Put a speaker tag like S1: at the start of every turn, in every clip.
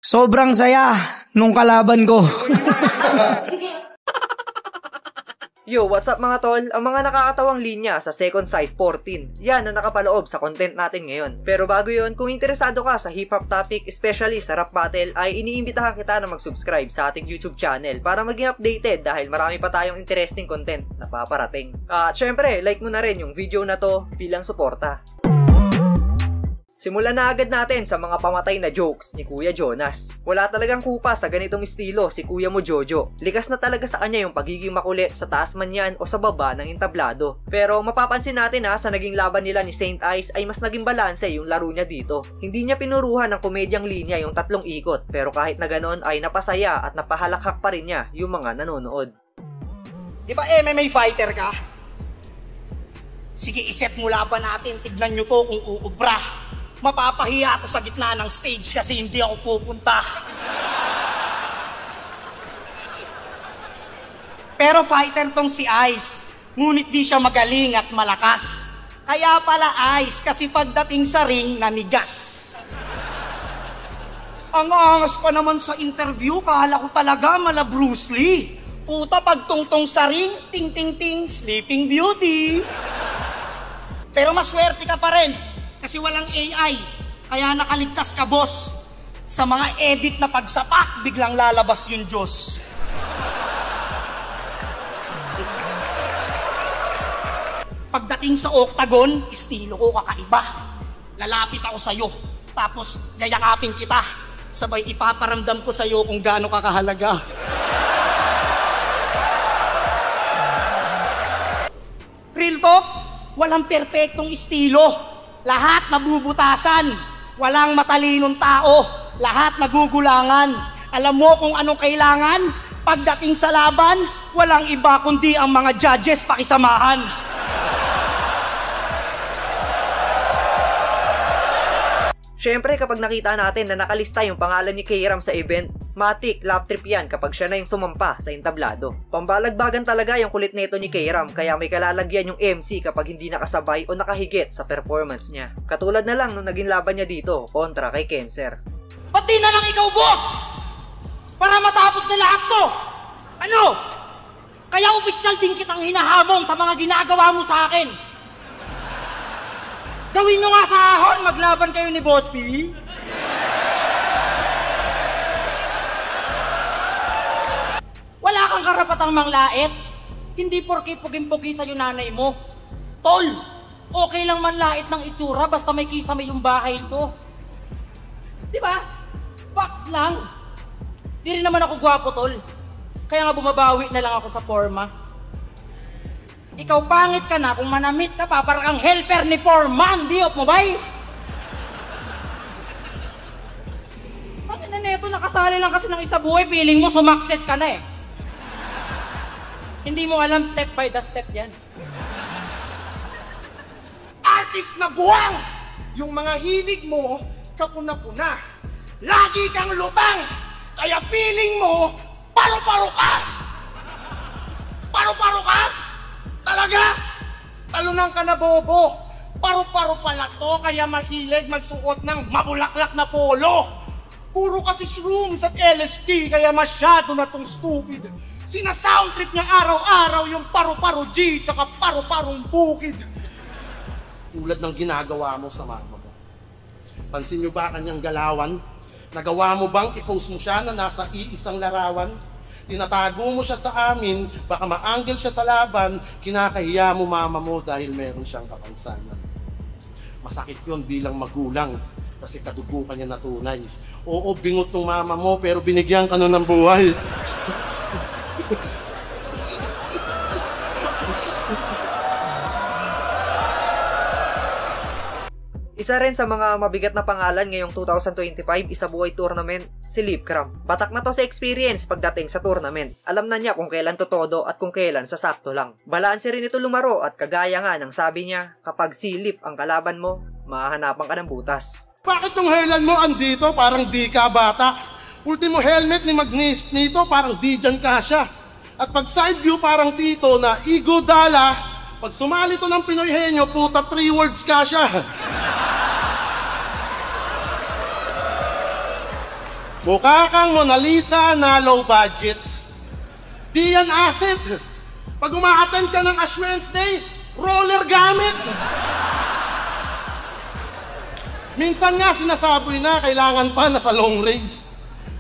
S1: Sobrang saya nung kalaban ko.
S2: Yo, what's up mga tol? Ang mga nakakatawang linya sa Second Sight 14. Yan ang nakapaloob sa content natin ngayon. Pero bago yon, kung interesado ka sa hip-hop topic, especially sa rap battle, ay iniimbitahan kita na mag-subscribe sa ating YouTube channel para maging updated dahil marami pa tayong interesting content na paparating. At syempre, like mo na rin yung video na to bilang suporta. Simulan na agad natin sa mga pamatay na jokes ni Kuya Jonas. Wala talagang kupa sa ganitong estilo si Kuya mo Jojo. Likas na talaga sa kanya yung pagiging makulit sa taas man yan o sa baba ng entablado. Pero mapapansin natin sa naging laban nila ni Saint Ice ay mas naging balanse yung laro niya dito. Hindi niya pinuruhan ng komedyang linya yung 3 ikot, pero kahit na ganon ay napasaya at napahalakhak pa rin niya yung mga nanonood.
S3: Di ba MMA fighter ka? Sige, iset mo laban natin, tignan nyo to kung uubra. Mapapahiya ako sa gitna ng stage kasi hindi ako pupunta. Pero fighter tong si Ice, ngunit di siya magaling at malakas. Kaya pala Ice, kasi pagdating sa ring, nanigas. Ang angas pa naman sa interview, kala ko talaga mala Bruce Lee. Puta, pagtungtong sa ring, ting ting ting, Sleeping Beauty. Pero maswerte ka pa rin. Kasi walang AI, kaya nakaligtas ka, boss. Sa mga edit na pagsapak, biglang lalabas yung Diyos. Pagdating sa octagon, estilo ko kakaiba. Lalapit ako sa'yo, tapos yayakapin kita. Sabay ipaparamdam ko sa'yo kung gaano ka kahalaga. Real talk, walang perpektong estilo. Lahat nabubutasan, walang matalinong tao, lahat nagugulangan. Alam mo kung anong kailangan? Pagdating sa laban, walang iba kundi ang mga judges pakisamahan.
S2: Syempre kapag nakita natin na nakalista yung pangalan ni K-Ram sa event, matik lap trip yan kapag siya na yung sumampa sa entablado. Pambalagbagan talaga yung kulit nito ni K-Ram kaya may kalalagyan yung MC kapag hindi nakasabay o nakahigit sa performance niya. Katulad na lang nung naging laban niya dito kontra kay Kenser.
S3: Pati na lang ikaw, boss! Para matapos na lahat to! Ano? Kaya opisyal din kitang hinahamon sa mga ginagawa mo sa akin. Gawin nyo nga sa ahon, maglaban kayo ni Boss P. Wala kang karapatang manglait. Hindi porke puging-pugi sa'yo nanay mo. Tol, okay lang manlait ng itsura basta may kisame yung bahay to. Di ba? Facts lang. Di rin naman ako gwapo, tol. Kaya nga bumabawi na lang ako sa forma. Ikaw pangit ka na, kung manamit ka pa, parang kang helper ni Foreman, di mo ba? Tangin na neto, nakasali lang kasi ng isa buhay, feeling mo sumakses ka na eh. Hindi mo alam, step by the step yan.
S4: Artist na buwang! Yung mga hilig mo, kapuna-puna. Lagi kang lutang, kaya feeling mo, paro-paro ka! Paro-paro ka? Talaga? Talunan ka na, bobo. Paro-paro pala to, kaya mahilig magsuot ng mabulaklak na polo. Puro kasi shrooms at LSD, kaya masyado na tong stupid. Sina-soundtrip niya araw-araw yung paro-paro G, tsaka paro-parong bukid. Tulad ng ginagawa mo sa mama mo. Pansin niyo ba kanyang galawan? Nagawa mo bang i-post mo siya na nasa iisang larawan? Tinatago mo siya sa amin, baka ma-angle siya sa laban, kinakahiya mo mama mo dahil meron siyang kapansanan. Masakit yun bilang magulang, kasi kadugo ka niya na tunay. Oo, bingot ng mama mo, pero binigyan ka nun ng buhay.
S2: Isa rin sa mga mabigat na pangalan ngayong 2025 Isa Buhay Tournament, si Lipcram. Batak na to sa experience pagdating sa tournament. Alam na niya kung kailan to todo at kung kailan sasakto lang. Balanse rin ito lumaro at kagaya nga ng sabi niya, kapag silip ang kalaban mo, mahahanapan ka ng butas.
S4: Bakit yung hairline mo andito parang di ka bata? Ultimo helmet ni Magnis nito parang di dyan kasya. At pag side view parang dito na Igodala, pag sumali to ng Pinoy Henyo, puta 3 words kasya. Mukha kang Mona Lisa na low budget. Di yan asset. Pag umaattend ka ng Ash Wednesday, roller gamit. Minsan nga sinasabi na kailangan pa na sa long range.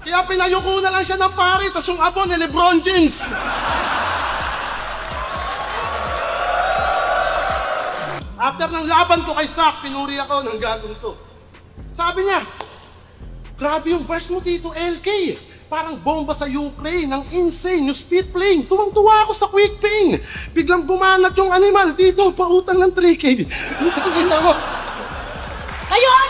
S4: Kaya pinayuko na lang siya ng pare, tas yung abo ni Lebron James. After ng laban ko kay Sak, pinuri ako ng gagong to. Sabi niya, grabe yung burst mo dito, LK. Parang bomba sa Ukraine, ang insane, yung speed plane. Tuwang-tuwa ako sa quick ping. Biglang bumanat yung animal dito, pautang ng 3K. Utang ina mo.
S5: Ngayon,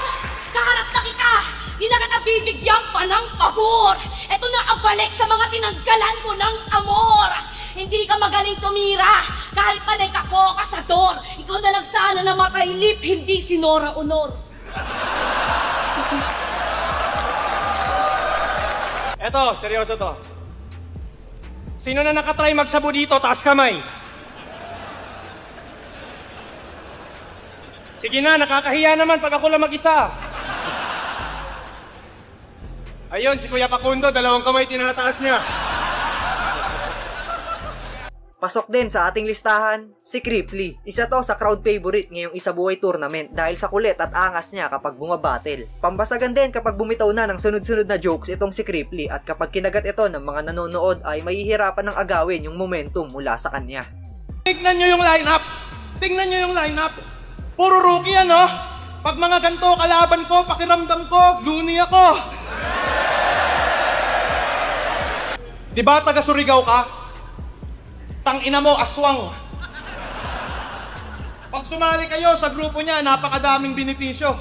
S5: kaharap na kita! Di na kita bibigyan pa ng pabor! Ito na ang balik sa mga tinanggalan mo ng amor! Hindi ka magaling tumira, kahit panay ka ko kasador! Ikaw na lang sana namatay lip, hindi si Nora Honor!
S6: Eto, seryoso to. Sino na nakatry magsabu dito, taas kamay? Sige na, nakakahiya naman pag ako lang mag-isa. Ayun, si Kuya Pakundo, 2 kamay tinataas niya.
S2: Pasok din sa ating listahan, si Cripply. Isa to sa crowd favorite ngayong Isabuhay Tournament dahil sa kulit at angas niya kapag bumabattle. Pambasagan din kapag bumitaw na ng sunod-sunod na jokes itong si Cripply at kapag kinagat ito ng mga nanonood ay mahihirapan ng agawin yung momentum mula sa kanya.
S4: Tingnan nyo yung lineup. Tingnan nyo yung lineup. Puro rookie ano? Pag mga ganito kalaban ko, pakiramdam ko, loony ako. Diba taga Surigao ka? Tangina mo, aswang. Pag sumali kayo sa grupo niya, napakadaming benepisyo.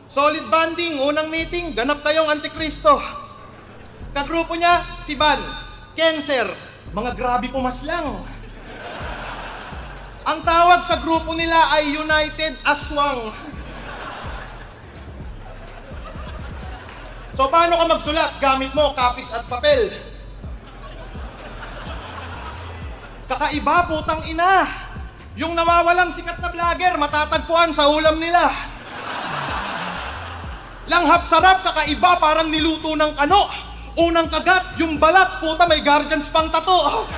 S4: Solid bonding, unang meeting, ganap kayong Antikristo. Kagrupo niya, si Van, Cancer, mga grabe pumaslang. Ang tawag sa grupo nila ay United Aswang. So paano ka magsulat? Gamit mo kapis at papel. Kakaiba, putang ina. Yung nawawalang sikat na vlogger, matatagpuan sa ulam nila. Langhap sarap, kakaiba, parang niluto ng kano. Unang kagat, yung balat, puta, may guardians pang tato.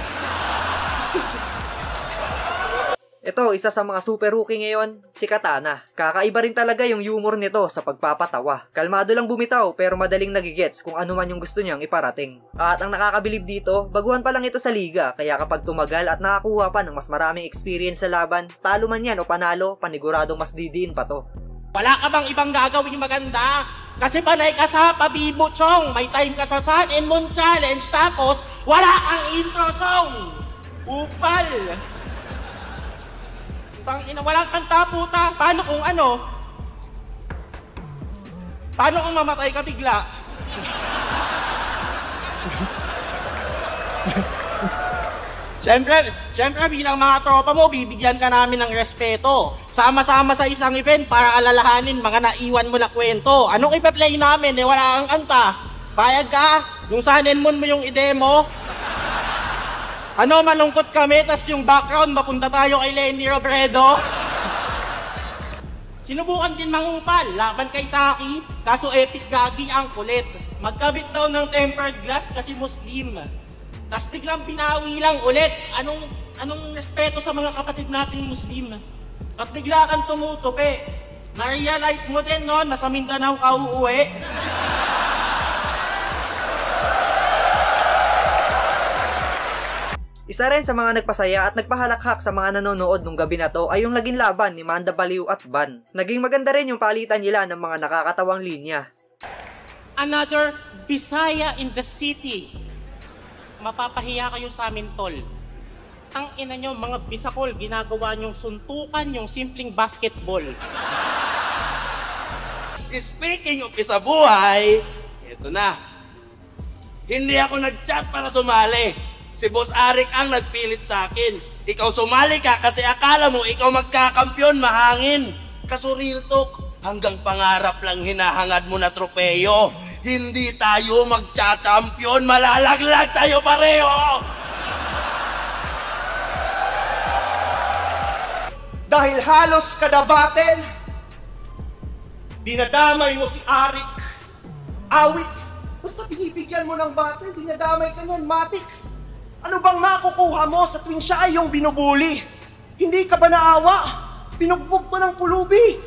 S2: Ito, isa sa mga super rookie ngayon, si Katana. Kakaiba rin talaga yung humor nito sa pagpapatawa. Kalmado lang bumitaw pero madaling nagigets kung ano man yung gusto niyang iparating. At ang nakakabilib dito, baguhan pa lang ito sa liga, kaya kapag tumagal at nakakuha pa ng mas maraming experience sa laban, talo man yan o panalo, paniguradong mas didiin pa to.
S3: Wala ka bang ibang gagawin maganda? Kasi panay ka sa Pabibo Chong, may time ka sa Sun and Moon Challenge, tapos wala kang intro song. Upal! Tangina, walang kanta puta. Paano kung ano? Paano kung mamatay ka bigla? Siyempre bilang mga tropa mo, bibigyan ka namin ng respeto. Sama-sama sa isang event para alalahanin mga naiwan mo na kwento. Anong ipa-play namin? Wala kang kanta. Bayad ka? Yung Sun and Moon mo yung i-demo? Ano, malungkot kami, tas yung background, mapunta tayo kay Lenny Robredo. Sinubukan din mangupal, laban kay Saki, kaso epic gagi ang kulit. Magkabit daw ng tempered glass kasi Muslim. Tas biglang binawi lang ulit. Anong respeto sa mga kapatid nating Muslim? At bigla kang tumutupi. Na-realize mo din, no, nasa Mindanao ka uuwi.
S2: Isa rin sa mga nagpasaya at nagpahalakhak sa mga nanonood nung gabi na to ay yung naging laban ni Manda Baliw at Van. Naging maganda rin yung palitan nila ng mga nakakatawang linya.
S7: Another Bisaya in the city. Mapapahiya kayo sa amin, tol. Ang ina nyo, mga Bisakol, ginagawa nyong suntukan yung simpleng basketball.
S8: Speaking of isabuhay, eto na. Hindi ako nag-chat para sumali. Si Boss Arik ang nagpilit sa akin. Ikaw sumali ka kasi akala mo ikaw magkakampyon, mahangin. Kaso real talk, hanggang pangarap lang hinahangad mo na tropeyo. Hindi tayo magcha-champion, malalaglag tayo pareho!
S4: Dahil halos kada battle, dinadamay mo si Arik. Awit, Basta binibigyan mo ng battle, dinadamay ka niyan, matik. Ano bang makukuha mo sa tuwing siya ay yung binubuli? Hindi ka ba naawa? Binugbog ko ng pulubi.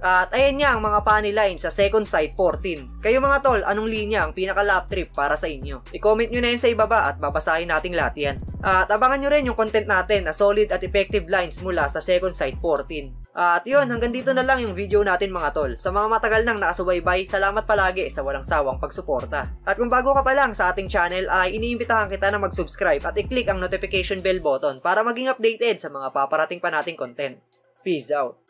S2: At ayan nga ang mga funny lines sa Second Sight 14. Kayo mga tol, anong linya ang pinaka-lap trip para sa inyo? I-comment nyo na yan sa ibaba at babasahin nating lahat yan. At abangan nyo rin yung content natin na solid at effective lines mula sa Second Sight 14. At yun, hanggang dito na lang yung video natin mga tol. Sa mga matagal nang nakasubaybay, salamat palagi sa walang sawang pagsuporta. At kung bago ka pa lang sa ating channel ay iniimbitahan kita na mag-subscribe at i-click ang notification bell button para maging updated sa mga paparating pa nating content. Peace out!